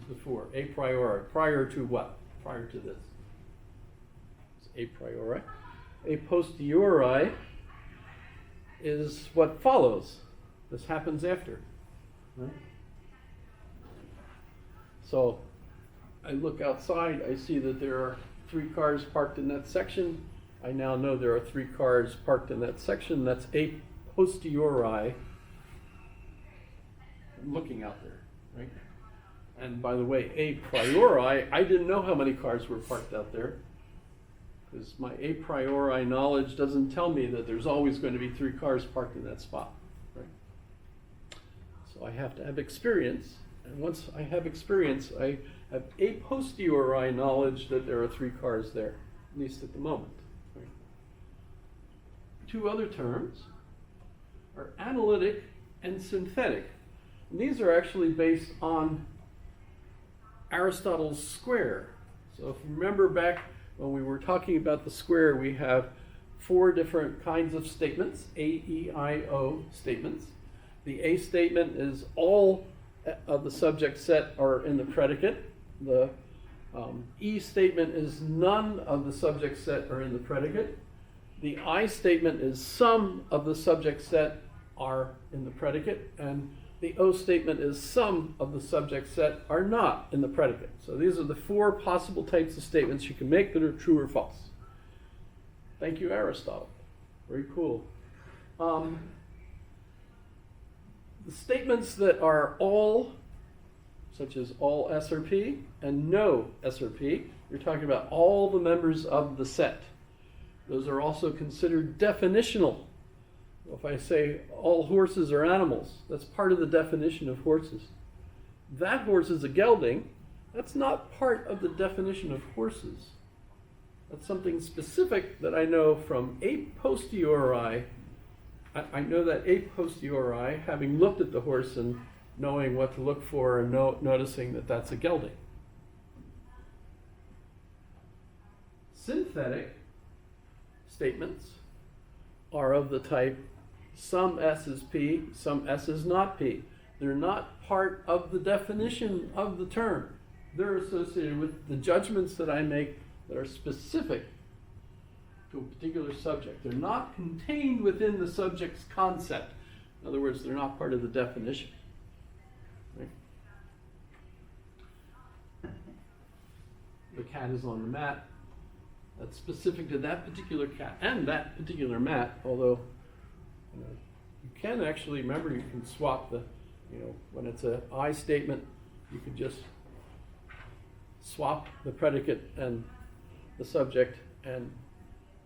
before. A priori. Prior to what? Prior to this. It's a priori. A posteriori is what follows. This happens after. Right? So I look outside, I see that there are 3 cars parked in that section. I now know there are 3 cars parked in that section. That's a posteriori. I'm looking out there, right? And by the way, a priori, I didn't know how many cars were parked out there, because my a priori knowledge doesn't tell me that there's always going to be 3 cars parked in that spot, right? So I have to have experience, and once I have experience, I have a posteriori knowledge that there are 3 cars there, at least at the moment. Right? 2 other terms are analytic and synthetic. And these are actually based on Aristotle's square. So if you remember back when we were talking about the square, we have 4 different kinds of statements, A, E, I, O statements. The A statement is all of the subject set are in the predicate. The E statement is none of the subject set are in the predicate. The I statement is some of the subject set are in the predicate, and the O statement is some of the subject set are not in the predicate. So these are the 4 possible types of statements you can make that are true or false. Thank you, Aristotle. Very cool. The statements that are all, such as all S or P, and no S or P, you're talking about all the members of the set. Those are also considered definitional. If I say all horses are animals, that's part of the definition of horses. That horse is a gelding. That's not part of the definition of horses. That's something specific that I know from a posteriori. I know that a posteriori, having looked at the horse and knowing what to look for and noticing that that's a gelding. Synthetic statements are of the type some S is P, some S is not P. They're not part of the definition of the term. They're associated with the judgments that I make that are specific to a particular subject. They're not contained within the subject's concept. In other words, they're not part of the definition. Right? The cat is on the mat. That's specific to that particular cat and that particular mat, although you can actually, remember, you can swap the, when it's an I statement, you could just swap the predicate and the subject, and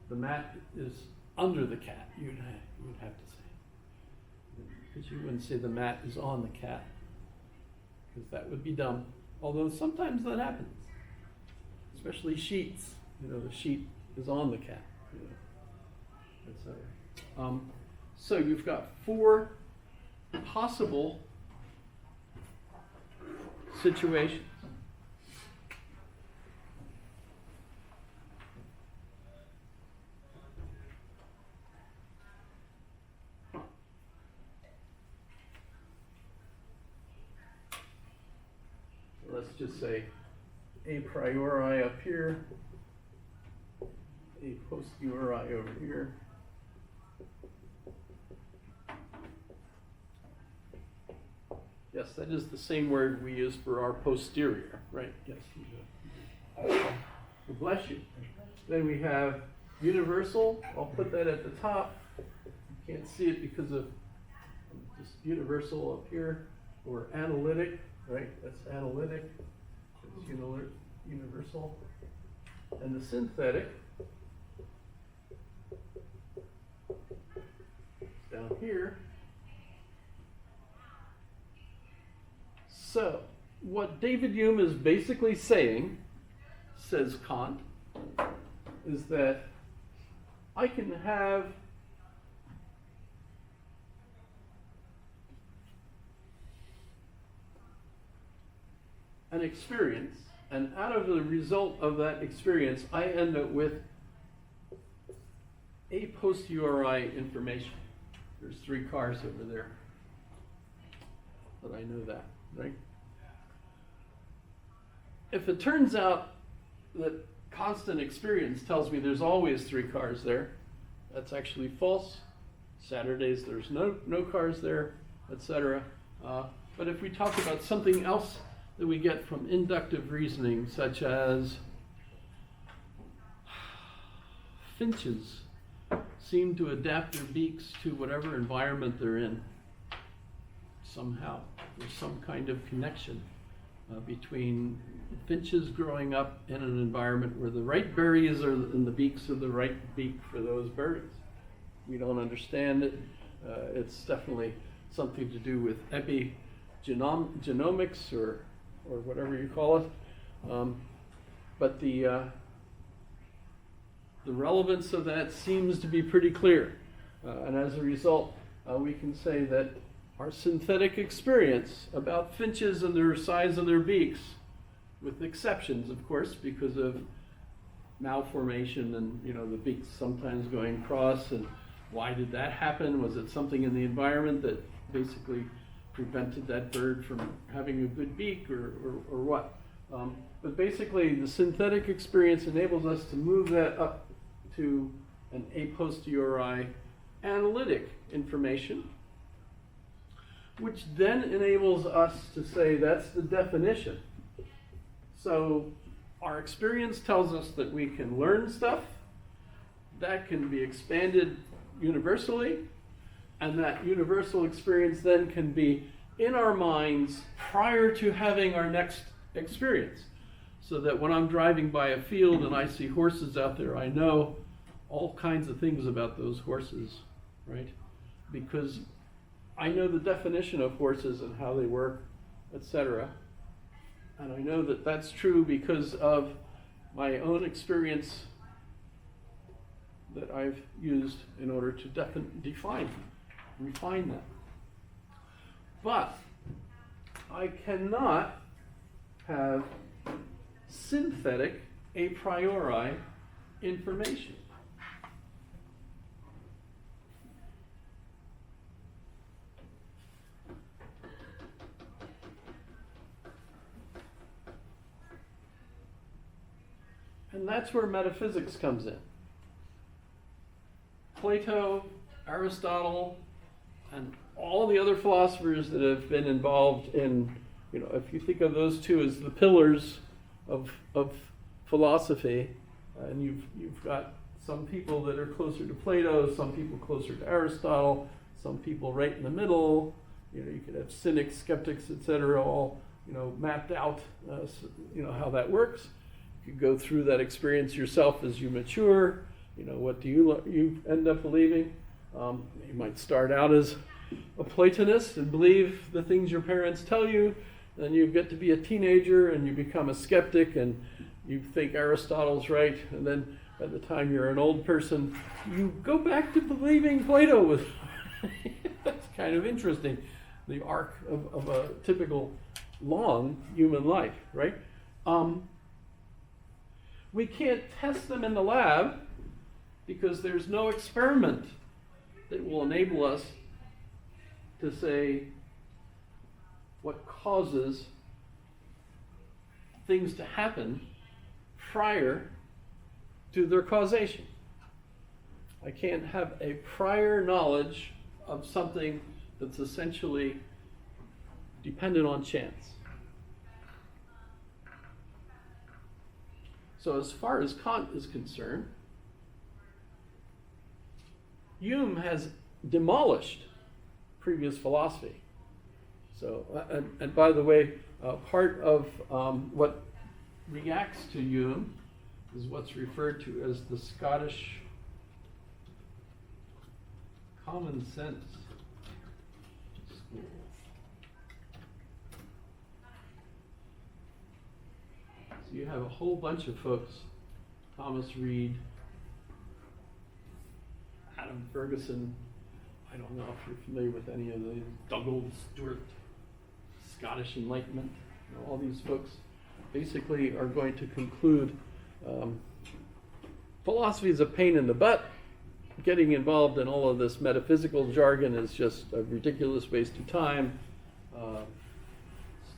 the mat is under the cat, you would have to say. Because you wouldn't say the mat is on the cat, because that would be dumb. Although sometimes that happens, especially sheets. The sheet is on the cat. Etc. So you've got 4 possible situations. So let's just say a priori up here, a posteriori over here. Yes, that is the same word we use for our posterior, right? Yes. Bless you. Then we have universal. I'll put that at the top. You can't see it because of just universal up here. Or analytic, right? That's analytic. It's universal. And the synthetic down here. So, what David Hume is basically saying, says Kant, is that I can have an experience, and out of the result of that experience, I end up with a posteriori information. There's 3 cars over there, but I know that, right? if it turns out that constant experience tells me there's always 3 cars there, that's actually false. Saturdays there's no cars there, etc. But if we talk about something else that we get from inductive reasoning, such as finches seem to adapt their beaks to whatever environment they're in. Somehow, there's some kind of connection between finches growing up in an environment where the right berries are in the beaks of the right beak for those berries. We don't understand it. It's definitely something to do with epigenomics or whatever you call it. But the relevance of that seems to be pretty clear. And as a result, we can say that our synthetic experience about finches and the size of their beaks, with exceptions, of course, because of malformation and the beaks sometimes going cross, and why did that happen? Was it something in the environment that basically prevented that bird from having a good beak, or what? But basically, the synthetic experience enables us to move that up to an a posteriori analytic information, which then enables us to say that's the definition. So our experience tells us that we can learn stuff that can be expanded universally, and that universal experience then can be in our minds prior to having our next experience. So that when I'm driving by a field and I see horses out there, I know all kinds of things about those horses, right? Because I know the definition of horses and how they work, etc. And I know that that's true because of my own experience that I've used in order to refine that. But I cannot have synthetic a priori information. And that's where metaphysics comes in. Plato, Aristotle, and all the other philosophers that have been involved in, if you think of those two as the pillars of philosophy, and you've got some people that are closer to Plato, some people closer to Aristotle, some people right in the middle. You could have cynics, skeptics, etc., all mapped out. How that works. You could go through that experience yourself as you mature. What do you end up believing? You might start out as a Platonist and believe the things your parents tell you. Then you get to be a teenager and you become a skeptic and you think Aristotle's right. And then by the time you're an old person, you go back to believing Plato was. That's kind of interesting. The arc of a typical long human life, right? We can't test them in the lab because there's no experiment that will enable us to say what causes things to happen prior to their causation. I can't have a prior knowledge of something that's essentially dependent on chance. So as far as Kant is concerned, Hume has demolished previous philosophy. So, and by the way, part of what reacts to Hume is what's referred to as the Scottish common sense school. So you have a whole bunch of folks, Thomas Reid, Adam Ferguson, I don't know if you're familiar with any of the Dougald Stewart, Scottish Enlightenment, all these folks basically are going to conclude philosophy is a pain in the butt. Getting involved in all of this metaphysical jargon is just a ridiculous waste of time.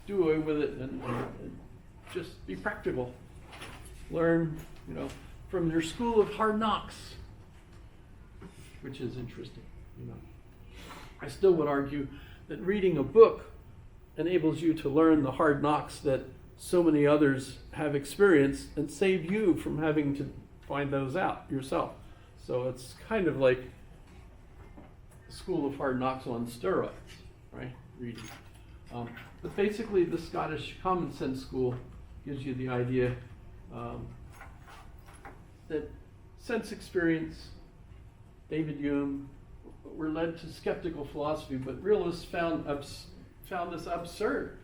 Do away with it and just be practical. Learn, from your school of hard knocks, which is interesting, I still would argue that reading a book enables you to learn the hard knocks that so many others have experienced and save you from having to find those out yourself. So it's kind of like the school of hard knocks on steroids, right? Reading. But basically the Scottish Common Sense School gives you the idea that sense experience, David Hume, were led to skeptical philosophy, but realists found this absurd,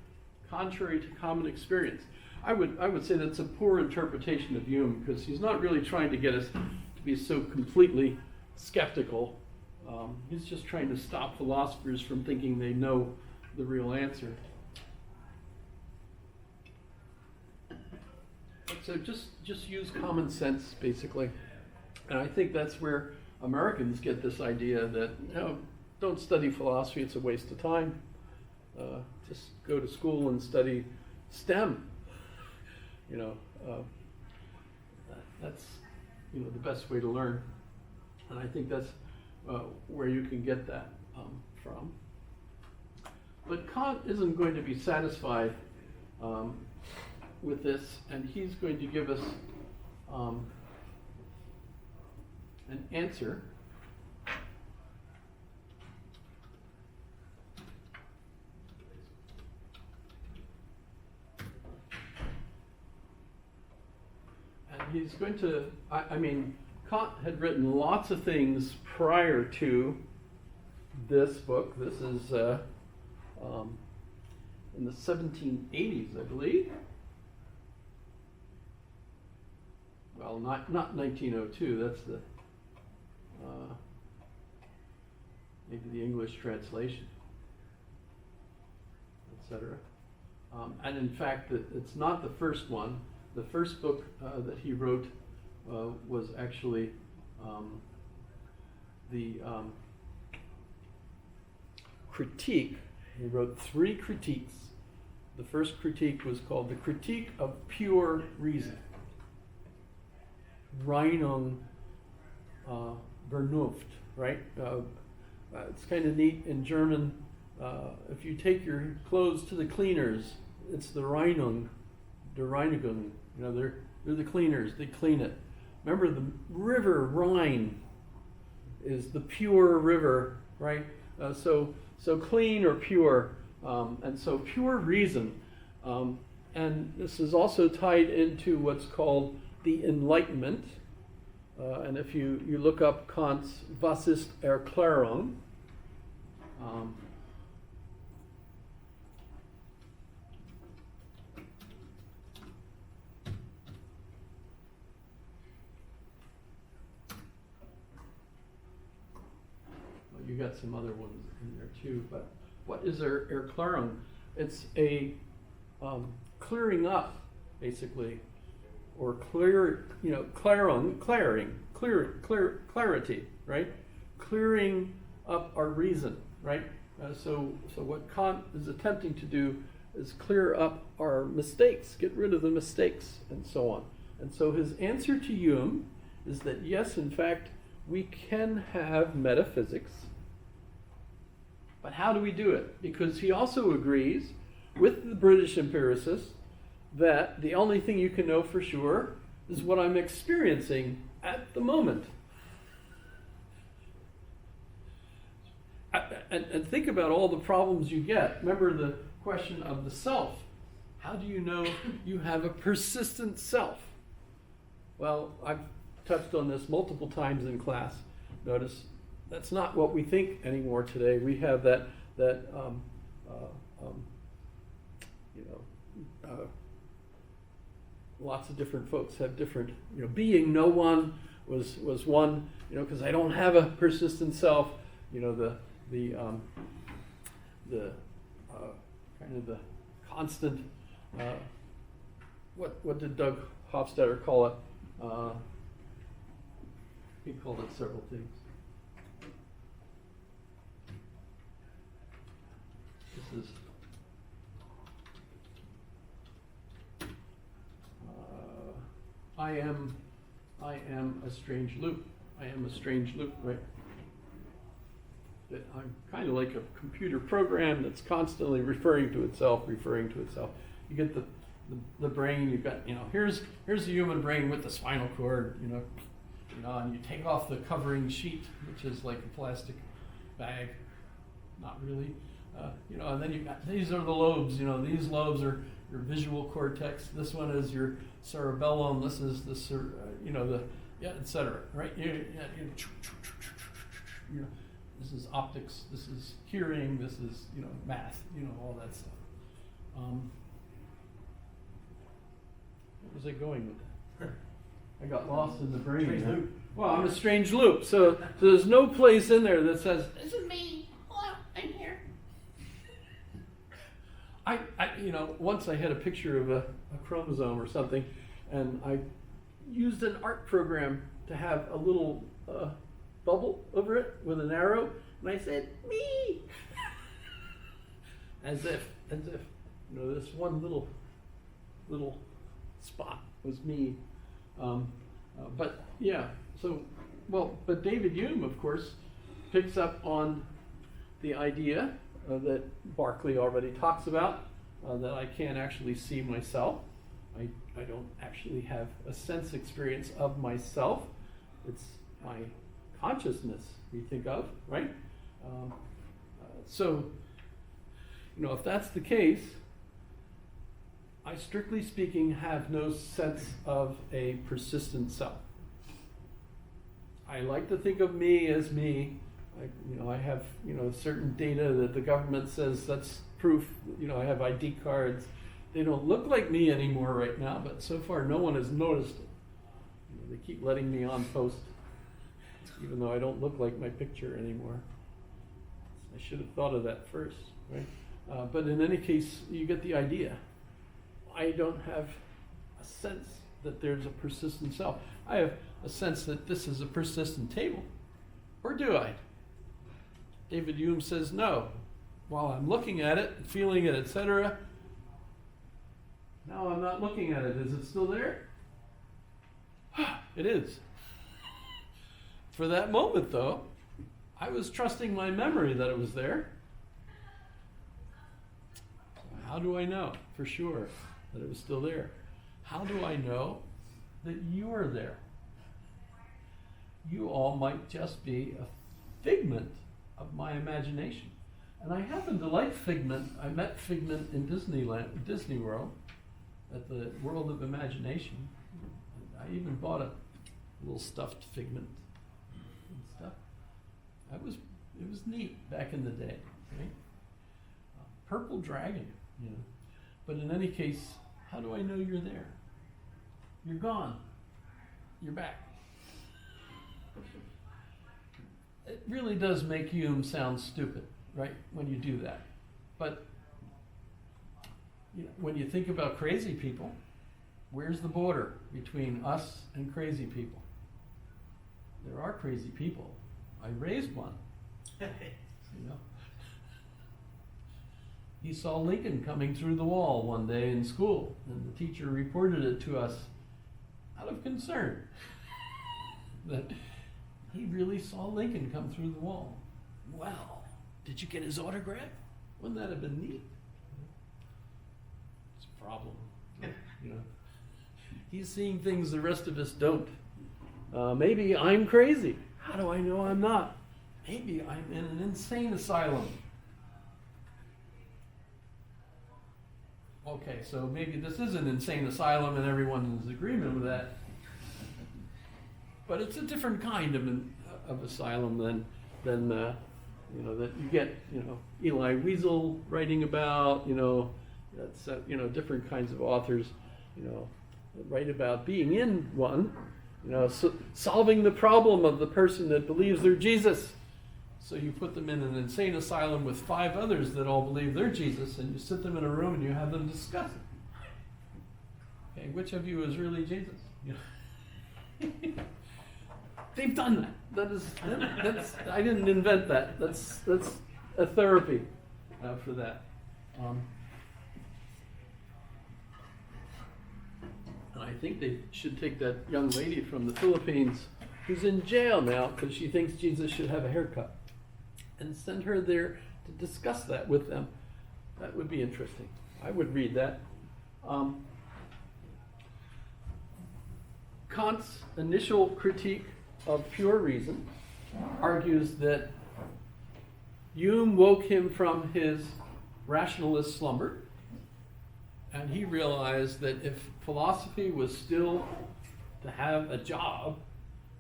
contrary to common experience. I would say that's a poor interpretation of Hume, because he's not really trying to get us to be so completely skeptical. He's just trying to stop philosophers from thinking they know the real answer. So just use common sense, basically. And I think that's where Americans get this idea that, don't study philosophy, it's a waste of time. Just go to school and study STEM. That's the best way to learn. And I think that's where you can get that from. But Kant isn't going to be satisfied with this, and he's going to give us an answer. And he's going to, Kant had written lots of things prior to this book. This is in the 1780s, I believe. Well, not 1902, that's the maybe the English translation, etc. And in fact, it's not the first one. The first book that he wrote was actually the critique. He wrote 3 critiques. The first critique was called The Critique of Pure Reason. Reinigung Vernunft, right? It's kind of neat in German. If you take your clothes to the cleaners, it's the Reinigung. They're the cleaners. They clean it. Remember, the river Rhine is the pure river, right? So clean or pure, and so pure reason. And this is also tied into what's called the Enlightenment. And if you look up Kant's Was ist Erklärung, you got some other ones in there too, but what is Erklärung? It's a clearing up, basically, or clarity, right? Clearing up our reason, right? So what Kant is attempting to do is clear up our mistakes, get rid of the mistakes, and so on. And so his answer to Hume is that yes, in fact, we can have metaphysics. But how do we do it? Because he also agrees with the British empiricists that the only thing you can know for sure is what I'm experiencing at the moment. And think about all the problems you get. Remember the question of the self. How do you know you have a persistent self? Well, I've touched on this multiple times in class. Notice that's not what we think anymore today. We have lots of different folks have different, being no one was one, because I don't have a persistent self, the kind of the constant, what did Doug Hofstadter call it? He called it several things. This is I am a strange loop. I am a strange loop, right? That I'm kind of like a computer program that's constantly referring to itself. You get the brain. You've got, here's the human brain with the spinal cord, and you take off the covering sheet, which is like a plastic bag, not really, and then these are the lobes. These lobes are your visual cortex. This one is your cerebellum. This is etc. Right? This is optics. This is hearing. This is math. All that stuff. Where was I going with that? I got lost in the brain. Strange loop. Well, I'm a strange loop. So there's no place in there that says, "This is me. Hello, I'm here." I once I had a picture of a chromosome or something, and I used an art program to have a little bubble over it with an arrow, and I said, "Me," as if this one little spot was me. But yeah, but David Hume, of course, picks up on the idea that Berkeley already talks about, that I can't actually see myself. I don't actually have a sense experience of myself. It's my consciousness we think of, right? So, if that's the case, I strictly speaking have no sense of a persistent self. I like to think of me as me. I have certain data that the government says that's proof. I have ID cards. They don't look like me anymore right now, but so far no one has noticed it. They keep letting me on post, even though I don't look like my picture anymore. I should have thought of that first, right? But in any case, you get the idea. I don't have a sense that there's a persistent self. I have a sense that this is a persistent table. Or do I? David Hume says no. While I'm looking at it, feeling it, etc., now I'm not looking at it. Is it still there? It is. For that moment, though, I was trusting my memory that it was there. How do I know for sure that it was still there? How do I know that you are there? You all might just be a figment of my imagination. And I happen to like Figment. I met Figment in Disney World, at the World of Imagination. I even bought a little stuffed Figment and stuff. It was neat back in the day, right? Purple dragon, But in any case, how do I know you're there? You're gone. You're back. It really does make Hume sound stupid, right, when you do that. But when you think about crazy people, where's the border between us and crazy people? There are crazy people. I raised one. He saw Lincoln coming through the wall one day in school, and the teacher reported it to us out of concern that he really saw Lincoln come through the wall. Well, did you get his autograph? Wouldn't that have been neat? It's a problem. He's seeing things the rest of us don't. Maybe I'm crazy. How do I know I'm not? Maybe I'm in an insane asylum. Okay, so maybe this is an insane asylum and everyone is in agreement with that. But it's a different kind of asylum than that you get, Eli Wiesel writing about, that's different kinds of authors, that write about being in one, solving the problem of the person that believes they're Jesus. So you put them in an insane asylum with 5 others that all believe they're Jesus, and you sit them in a room and you have them discuss it. Okay, which of you is really Jesus? They've done that. That's I didn't invent that. That's a therapy for that. And I think they should take that young lady from the Philippines who's in jail now because she thinks Jesus should have a haircut and send her there to discuss that with them. That would be interesting. I would read that. Kant's initial critique of pure reason argues that Hume woke him from his rationalist slumber, and he realized that if philosophy was still to have a job,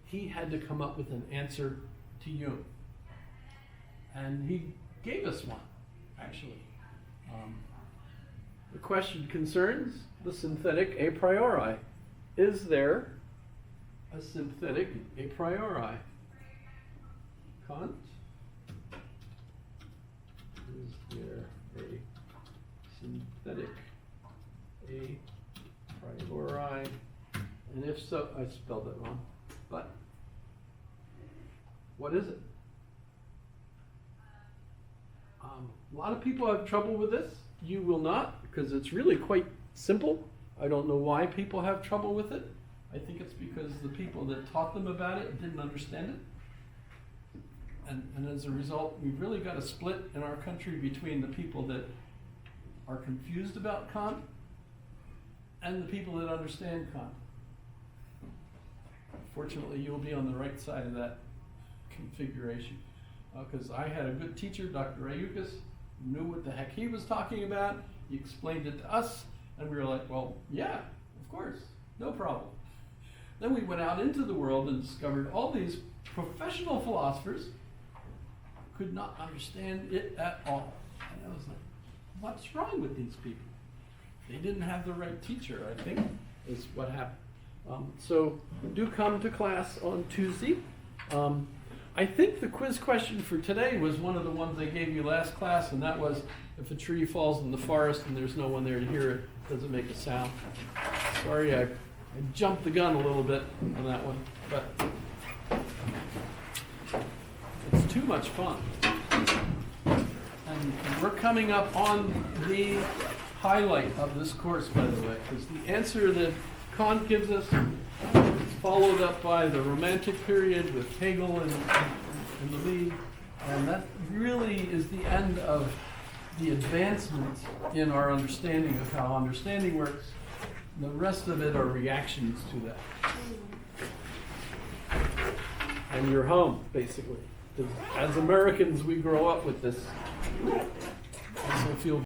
he had to come up with an answer to Hume. And he gave us one, actually. The question concerns the synthetic a priori. Is there a synthetic a priori? Kant? Is there a synthetic a priori? And if so, I spelled it wrong, but what is it? A lot of people have trouble with this. You will not, because it's really quite simple. I don't know why people have trouble with it. I think it's because the people that taught them about it didn't understand it. And as a result, we've really got a split in our country between the people that are confused about Kant and the people that understand Kant. Fortunately, you'll be on the right side of that configuration. Because I had a good teacher, Dr. Ayukas, knew what the heck he was talking about. He explained it to us, and we were like, well, yeah, of course, no problem. Then we went out into the world and discovered all these professional philosophers could not understand it at all. And I was like, what's wrong with these people? They didn't have the right teacher, I think, is what happened. So do come to class on Tuesday. I think the quiz question for today was one of the ones they gave you last class, and that was if a tree falls in the forest and there's no one there to hear it, does it make a sound? Sorry, I jumped the gun a little bit on that one, but it's too much fun. And we're coming up on the highlight of this course, by the way, because the answer that Kant gives us is followed up by the Romantic period with Hegel and the League, and that really is the end of the advancement in our understanding of how understanding works. The rest of it are reactions to that. And you're home, basically. Because as Americans, we grow up with this. I also feel